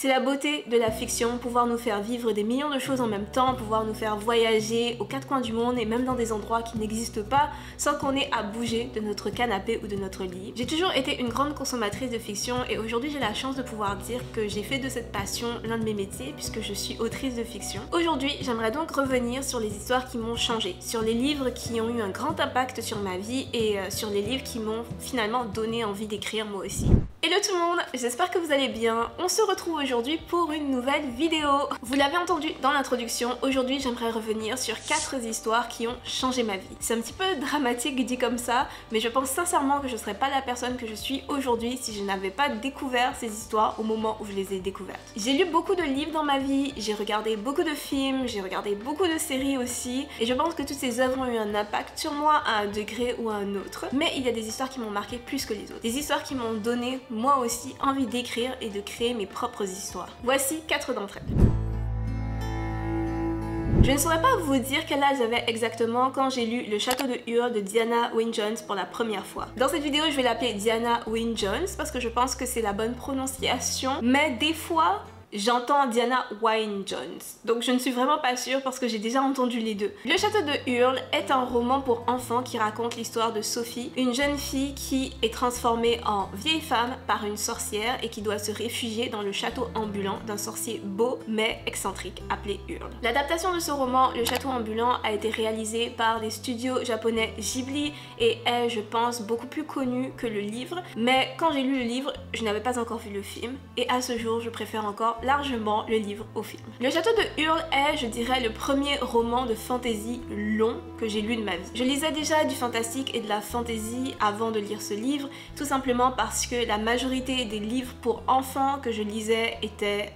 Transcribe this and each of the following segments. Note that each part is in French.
C'est la beauté de la fiction, pouvoir nous faire vivre des millions de choses en même temps, pouvoir nous faire voyager aux quatre coins du monde et même dans des endroits qui n'existent pas sans qu'on ait à bouger de notre canapé ou de notre lit. J'ai toujours été une grande consommatrice de fiction et aujourd'hui j'ai la chance de pouvoir dire que j'ai fait de cette passion l'un de mes métiers puisque je suis autrice de fiction. Aujourd'hui, j'aimerais donc revenir sur les histoires qui m'ont changé, sur les livres qui ont eu un grand impact sur ma vie et sur les livres qui m'ont finalement donné envie d'écrire moi aussi. Hello tout le monde, j'espère que vous allez bien. On se retrouve aujourd'hui pour une nouvelle vidéo. Vous l'avez entendu dans l'introduction, aujourd'hui j'aimerais revenir sur 4 histoires qui ont changé ma vie. C'est un petit peu dramatique dit comme ça, mais je pense sincèrement que je ne serais pas la personne que je suis aujourd'hui si je n'avais pas découvert ces histoires au moment où je les ai découvertes. J'ai lu beaucoup de livres dans ma vie, j'ai regardé beaucoup de films, j'ai regardé beaucoup de séries aussi, et je pense que toutes ces œuvres ont eu un impact sur moi à un degré ou à un autre. Mais il y a des histoires qui m'ont marqué plus que les autres. Des histoires qui m'ont donné moi aussi envie d'écrire et de créer mes propres histoires. Voici 4 d'entre elles. Je ne saurais pas vous dire quel âge j'avais exactement quand j'ai lu Le Château de Hurle de Diana Wynne Jones pour la première fois. Dans cette vidéo, je vais l'appeler Diana Wynne Jones parce que je pense que c'est la bonne prononciation, mais des fois, j'entends Diana Wynne Jones, donc je ne suis vraiment pas sûre parce que j'ai déjà entendu les deux. Le Château de Hurle est un roman pour enfants qui raconte l'histoire de Sophie, une jeune fille qui est transformée en vieille femme par une sorcière et qui doit se réfugier dans le château ambulant d'un sorcier beau mais excentrique appelé Hurle. L'adaptation de ce roman, Le Château ambulant, a été réalisée par les studios japonais Ghibli et est, je pense, beaucoup plus connue que le livre, mais quand j'ai lu le livre, je n'avais pas encore vu le film et à ce jour, je préfère encore largement le livre au film. Le Château de Hurle est, je dirais, le premier roman de fantasy long que j'ai lu de ma vie. Je lisais déjà du fantastique et de la fantasy avant de lire ce livre, tout simplement parce que la majorité des livres pour enfants que je lisais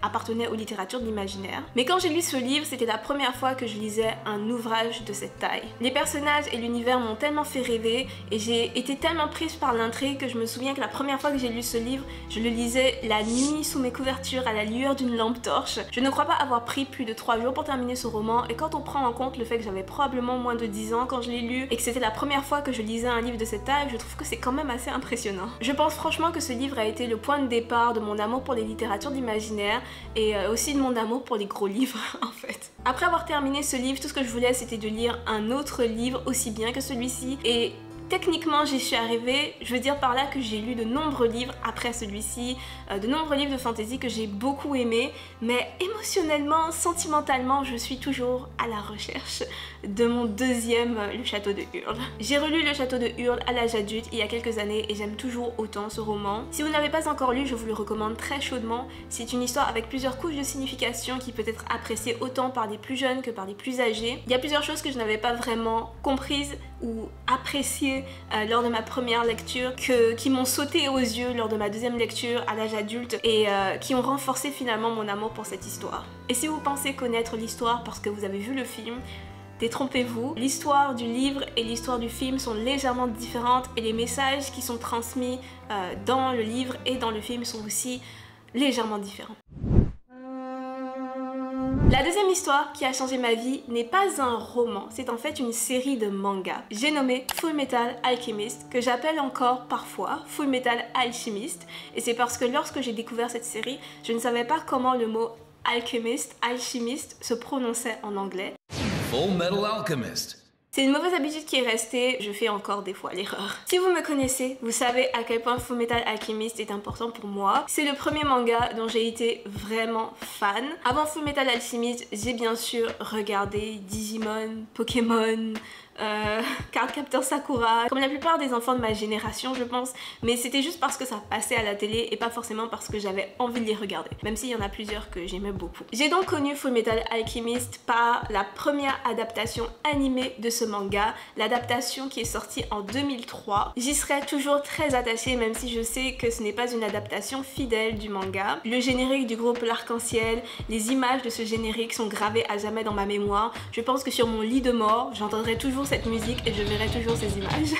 appartenaient aux littératures de l'imaginaire. Mais quand j'ai lu ce livre, c'était la première fois que je lisais un ouvrage de cette taille. Les personnages et l'univers m'ont tellement fait rêver et j'ai été tellement prise par l'intrigue que je me souviens que la première fois que j'ai lu ce livre, je le lisais la nuit sous mes couvertures à la lueur d'une lampe torche. Je ne crois pas avoir pris plus de 3 jours pour terminer ce roman et quand on prend en compte le fait que j'avais probablement moins de 10 ans quand je l'ai lu et que c'était la première fois que je lisais un livre de cette taille, je trouve que c'est quand même assez impressionnant. Je pense franchement que ce livre a été le point de départ de mon amour pour les littératures d'imaginaire et aussi de mon amour pour les gros livres en fait. Après avoir terminé ce livre, tout ce que je voulais c'était de lire un autre livre aussi bien que celui-ci et techniquement j'y suis arrivée, je veux dire par là que j'ai lu de nombreux livres après celui-ci, de nombreux livres de fantasy que j'ai beaucoup aimés, mais émotionnellement, sentimentalement, je suis toujours à la recherche de mon deuxième Le Château de Hurle. J'ai relu Le Château de Hurle à l'âge adulte il y a quelques années et j'aime toujours autant ce roman. Si vous n'avez pas encore lu, je vous le recommande très chaudement. C'est une histoire avec plusieurs couches de signification qui peut être appréciée autant par les plus jeunes que par les plus âgés. Il y a plusieurs choses que je n'avais pas vraiment comprises ou appréciées lors de ma première lecture qui m'ont sauté aux yeux lors de ma deuxième lecture à l'âge adulte et qui ont renforcé finalement mon amour pour cette histoire. Et si vous pensez connaître l'histoire parce que vous avez vu le film, détrompez-vous, l'histoire du livre et l'histoire du film sont légèrement différentes et les messages qui sont transmis dans le livre et dans le film sont aussi légèrement différents. La deuxième histoire qui a changé ma vie n'est pas un roman, c'est en fait une série de mangas. J'ai nommé Full Metal Alchemist, que j'appelle encore parfois Full Metal Alchemist, et c'est parce que lorsque j'ai découvert cette série, je ne savais pas comment le mot alchimiste se prononçait en anglais. Full Metal Alchemist. C'est une mauvaise habitude qui est restée, je fais encore des fois l'erreur. Si vous me connaissez, vous savez à quel point Full Metal Alchemist est important pour moi. C'est le premier manga dont j'ai été vraiment fan. Avant Full Metal Alchemist, j'ai bien sûr regardé Digimon, Pokémon, Cardcaptor Sakura, comme la plupart des enfants de ma génération je pense, mais c'était juste parce que ça passait à la télé et pas forcément parce que j'avais envie de les regarder, même s'il y en a plusieurs que j'aimais beaucoup. J'ai donc connu Full Metal Alchemist par la première adaptation animée de ce manga, l'adaptation qui est sortie en 2003. J'y serai toujours très attachée même si je sais que ce n'est pas une adaptation fidèle du manga. Le générique du groupe L'Arc-en-Ciel, les images de ce générique sont gravées à jamais dans ma mémoire. Je pense que sur mon lit de mort, j'entendrai toujours cette musique et je verrai toujours ces images.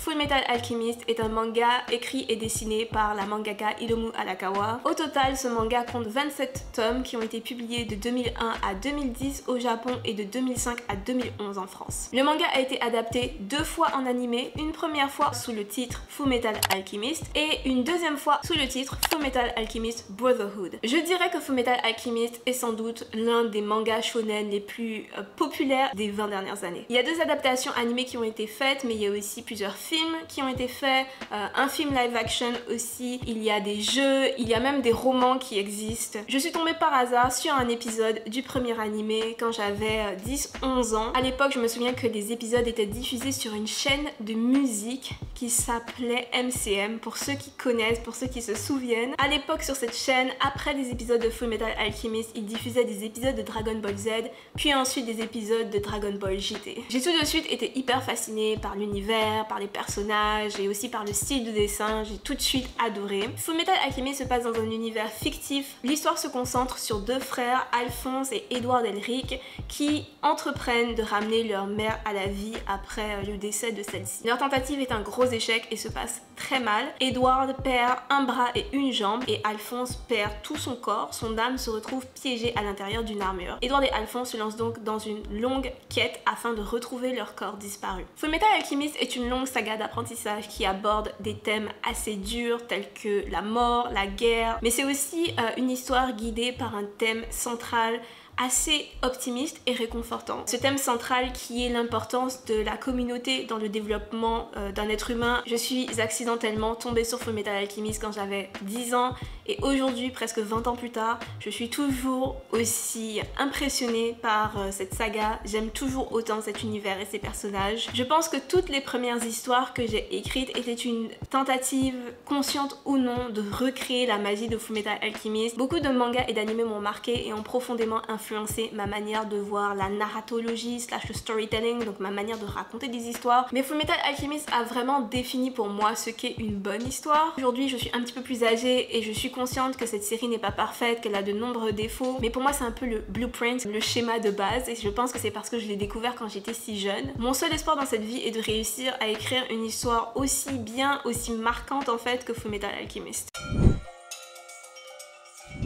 Fullmetal Alchemist est un manga écrit et dessiné par la mangaka Hiromu Arakawa. Au total, ce manga compte 27 tomes qui ont été publiés de 2001 à 2010 au Japon et de 2005 à 2011 en France. Le manga a été adapté 2 fois en animé, une première fois sous le titre Fullmetal Alchemist et une deuxième fois sous le titre Fullmetal Alchemist Brotherhood. Je dirais que Fullmetal Alchemist est sans doute l'un des mangas shonen les plus populaires des 20 dernières années. Il y a 2 adaptations animées qui ont été faites, mais il y a aussi plusieurs films qui ont été faits, un film live action aussi, il y a des jeux, il y a même des romans qui existent. Je suis tombée par hasard sur un épisode du premier animé quand j'avais 10-11 ans. À l'époque, je me souviens que les épisodes étaient diffusés sur une chaîne de musique qui s'appelait MCM, pour ceux qui connaissent, pour ceux qui se souviennent. À l'époque, sur cette chaîne, après des épisodes de Fullmetal Alchemist, ils diffusaient des épisodes de Dragon Ball Z, puis ensuite des épisodes de Dragon Ball GT. J'ai tout de suite été hyper fascinée par l'univers, par les personnages et aussi par le style de dessin. J'ai tout de suite adoré. Fullmetal Alchemist se passe dans un univers fictif. L'histoire se concentre sur 2 frères, Alphonse et Edward Elric, qui entreprennent de ramener leur mère à la vie après le décès de celle-ci. Leur tentative est un gros échec et se passe très mal. Edward perd un bras et une jambe et Alphonse perd tout son corps. Son âme se retrouve piégée à l'intérieur d'une armure. Edward et Alphonse se lancent donc dans une longue quête afin de retrouver leur corps disparu. Fullmetal Alchemist est une longue saga d'apprentissage qui aborde des thèmes assez durs tels que la mort, la guerre, mais c'est aussi une histoire guidée par un thème central assez optimiste et réconfortant. Ce thème central qui est l'importance de la communauté dans le développement d'un être humain. Je suis accidentellement tombée sur Fullmetal Alchemist quand j'avais 10 ans et aujourd'hui, presque 20 ans plus tard, je suis toujours aussi impressionnée par cette saga. J'aime toujours autant cet univers et ses personnages. Je pense que toutes les premières histoires que j'ai écrites étaient une tentative, consciente ou non, de recréer la magie de Fullmetal Alchemist. Beaucoup de mangas et d'animés m'ont marqué et ont profondément influencé ma manière de voir la narratologie / le storytelling, donc ma manière de raconter des histoires. Mais Fullmetal Alchemist a vraiment défini pour moi ce qu'est une bonne histoire. Aujourd'hui, je suis un petit peu plus âgée et je suis consciente que cette série n'est pas parfaite, qu'elle a de nombreux défauts, mais pour moi c'est un peu le blueprint, le schéma de base, et je pense que c'est parce que je l'ai découvert quand j'étais si jeune. Mon seul espoir dans cette vie est de réussir à écrire une histoire aussi bien, aussi marquante en fait que Fullmetal Alchemist.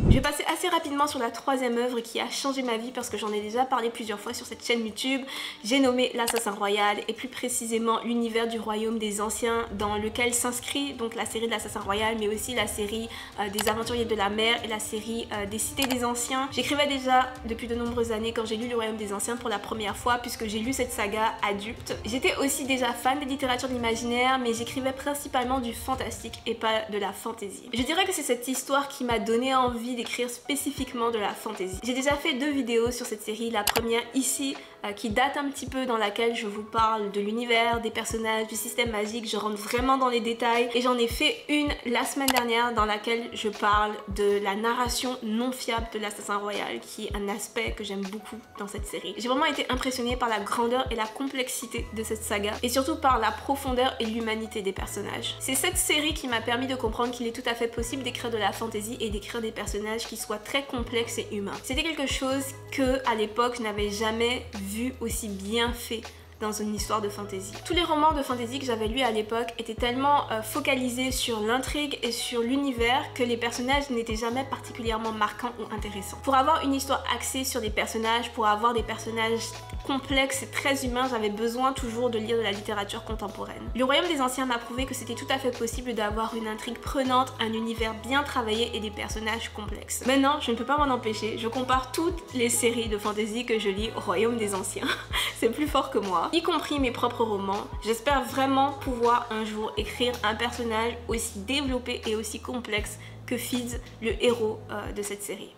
Je vais passer assez rapidement sur la 3e œuvre qui a changé ma vie parce que j'en ai déjà parlé plusieurs fois sur cette chaîne YouTube. J'ai nommé l'Assassin Royal et plus précisément l'univers du Royaume des Anciens dans lequel s'inscrit donc la série de l'Assassin Royal, mais aussi la série des Aventuriers de la Mer et la série des Cités des Anciens. J'écrivais déjà depuis de nombreuses années quand j'ai lu le Royaume des Anciens pour la première fois puisque j'ai lu cette saga adulte. J'étais aussi déjà fan de littérature de l'imaginaire, mais j'écrivais principalement du fantastique et pas de la fantasy. Je dirais que c'est cette histoire qui m'a donné envie d'écrire spécifiquement de la fantasy. J'ai déjà fait 2 vidéos sur cette série, la première ici qui date un petit peu, dans laquelle je vous parle de l'univers, des personnages, du système magique, je rentre vraiment dans les détails, et j'en ai fait une la semaine dernière dans laquelle je parle de la narration non fiable de l'Assassin Royal, qui est un aspect que j'aime beaucoup dans cette série. J'ai vraiment été impressionnée par la grandeur et la complexité de cette saga, et surtout par la profondeur et l'humanité des personnages. C'est cette série qui m'a permis de comprendre qu'il est tout à fait possible d'écrire de la fantasy et d'écrire des personnages qui soient très complexes et humains. C'était quelque chose que à l'époque je n'avais jamais vu aussi bien fait dans une histoire de fantasy. Tous les romans de fantasy que j'avais lus à l'époque étaient tellement focalisés sur l'intrigue et sur l'univers que les personnages n'étaient jamais particulièrement marquants ou intéressants. Pour avoir une histoire axée sur des personnages, pour avoir des personnages complexes et très humains, j'avais besoin toujours de lire de la littérature contemporaine. Le Royaume des Anciens m'a prouvé que c'était tout à fait possible d'avoir une intrigue prenante, un univers bien travaillé et des personnages complexes. Maintenant, je ne peux pas m'en empêcher, je compare toutes les séries de fantasy que je lis au Royaume des Anciens. C'est plus fort que moi, y compris mes propres romans. J'espère vraiment pouvoir un jour écrire un personnage aussi développé et aussi complexe que Fides, le héros de cette série.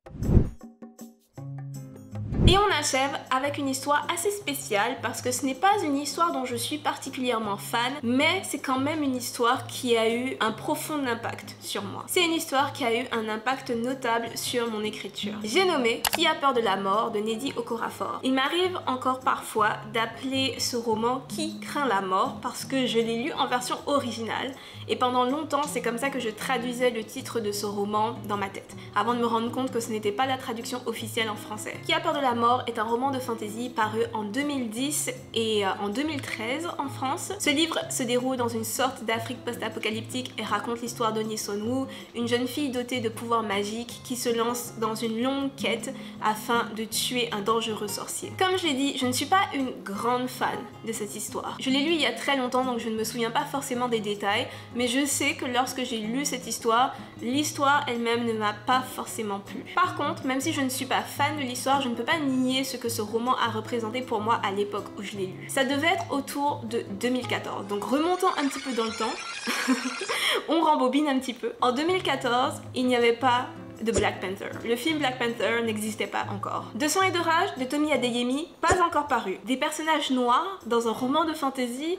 Et on achève avec une histoire assez spéciale parce que ce n'est pas une histoire dont je suis particulièrement fan, mais c'est quand même une histoire qui a eu un profond impact sur moi. C'est une histoire qui a eu un impact notable sur mon écriture. J'ai nommé Qui a peur de la mort de Nnedi Okorafor. Il m'arrive encore parfois d'appeler ce roman Qui craint la mort parce que je l'ai lu en version originale et pendant longtemps c'est comme ça que je traduisais le titre de ce roman dans ma tête avant de me rendre compte que ce n'était pas la traduction officielle en français. Qui a peur de la mort est un roman de fantasy paru en 2010 et en 2013 en France. Ce livre se déroule dans une sorte d'Afrique post-apocalyptique et raconte l'histoire d'Onye Sonwoo, une jeune fille dotée de pouvoirs magiques qui se lance dans une longue quête afin de tuer un dangereux sorcier. Comme je l'ai dit, je ne suis pas une grande fan de cette histoire. Je l'ai lu il y a très longtemps donc je ne me souviens pas forcément des détails, mais je sais que lorsque j'ai lu cette histoire, l'histoire elle-même ne m'a pas forcément plu. Par contre, même si je ne suis pas fan de l'histoire, je ne peux pas nier ce que ce roman a représenté pour moi à l'époque où je l'ai lu. Ça devait être autour de 2014, donc remontons un petit peu dans le temps. On rembobine un petit peu. En 2014, il n'y avait pas de Black Panther. Le film Black Panther n'existait pas encore. De sang et de rage de Tomi Adeyemi, pas encore paru. Des personnages noirs dans un roman de fantasy,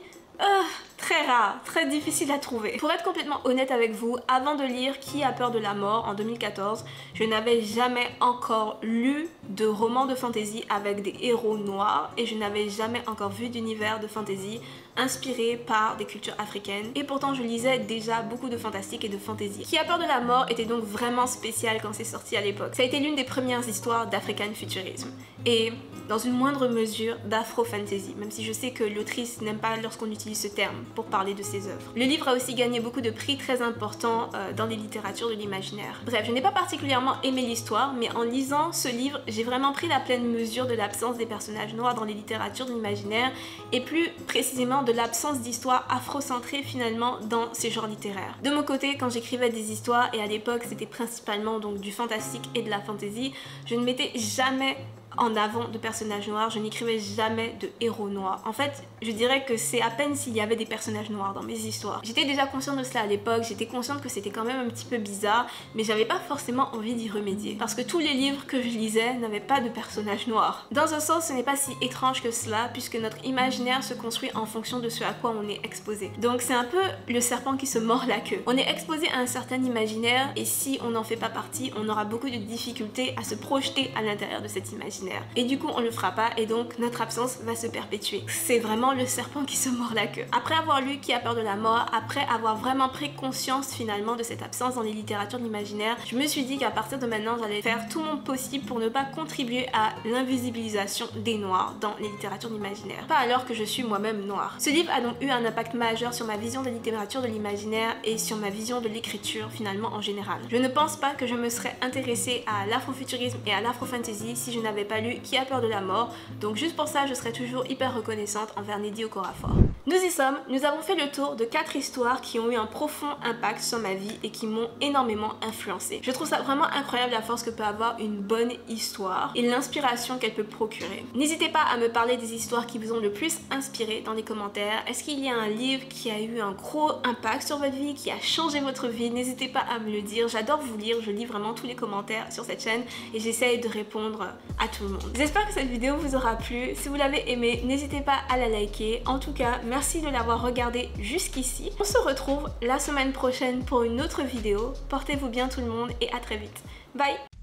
très rare, très difficile à trouver. Pour être complètement honnête avec vous, avant de lire Qui a peur de la mort en 2014, je n'avais jamais encore lu de roman de fantasy avec des héros noirs et je n'avais jamais encore vu d'univers de fantasy inspiré par des cultures africaines. Et pourtant je lisais déjà beaucoup de fantastique et de fantasy. Qui a peur de la mort était donc vraiment spécial quand c'est sorti à l'époque. Ça a été l'une des premières histoires d'African futurisme et dans une moindre mesure d'afro-fantasy, même si je sais que l'autrice n'aime pas lorsqu'on utilise ce terme pour parler de ses œuvres. Le livre a aussi gagné beaucoup de prix très importants dans les littératures de l'imaginaire. Bref, je n'ai pas particulièrement aimé l'histoire, mais en lisant ce livre, j'ai vraiment pris la pleine mesure de l'absence des personnages noirs dans les littératures de l'imaginaire et plus précisément de l'absence d'histoires afro-centrées finalement dans ces genres littéraires. De mon côté, quand j'écrivais des histoires, et à l'époque c'était principalement donc du fantastique et de la fantasy, je ne mettais jamais en avant de personnages noirs, je n'écrivais jamais de héros noirs. En fait, je dirais que c'est à peine s'il y avait des personnages noirs dans mes histoires. J'étais déjà consciente de cela à l'époque, j'étais consciente que c'était quand même un petit peu bizarre, mais j'avais pas forcément envie d'y remédier. Parce que tous les livres que je lisais n'avaient pas de personnages noirs. Dans un sens, ce n'est pas si étrange que cela, puisque notre imaginaire se construit en fonction de ce à quoi on est exposé. Donc c'est un peu le serpent qui se mord la queue. On est exposé à un certain imaginaire, et si on n'en fait pas partie, on aura beaucoup de difficultés à se projeter à l'intérieur de cet imaginaire. Et du coup on le fera pas et donc notre absence va se perpétuer. C'est vraiment le serpent qui se mord la queue. Après avoir lu Qui a peur de la mort, après avoir vraiment pris conscience finalement de cette absence dans les littératures de l'imaginaire, je me suis dit qu'à partir de maintenant j'allais faire tout mon possible pour ne pas contribuer à l'invisibilisation des noirs dans les littératures de l'imaginaire. Pas alors que je suis moi-même noire. Ce livre a donc eu un impact majeur sur ma vision de la littérature de l'imaginaire et sur ma vision de l'écriture finalement en général. Je ne pense pas que je me serais intéressée à l'afrofuturisme et à l'afrofantasy si je n'avais pas lu Qui a peur de la mort, donc juste pour ça je serais toujours hyper reconnaissante envers Nnedi Okorafor. Nous y sommes, nous avons fait le tour de 4 histoires qui ont eu un profond impact sur ma vie et qui m'ont énormément influencée. Je trouve ça vraiment incroyable la force que peut avoir une bonne histoire et l'inspiration qu'elle peut procurer. N'hésitez pas à me parler des histoires qui vous ont le plus inspiré dans les commentaires. Est-ce qu'il y a un livre qui a eu un gros impact sur votre vie, qui a changé votre vie? N'hésitez pas à me le dire, j'adore vous lire, je lis vraiment tous les commentaires sur cette chaîne et j'essaye de répondre à tout le monde. J'espère que cette vidéo vous aura plu. Si vous l'avez aimé, n'hésitez pas à la liker. En tout cas, merci de l'avoir regardé jusqu'ici. On se retrouve la semaine prochaine pour une autre vidéo. Portez-vous bien tout le monde et à très vite. Bye!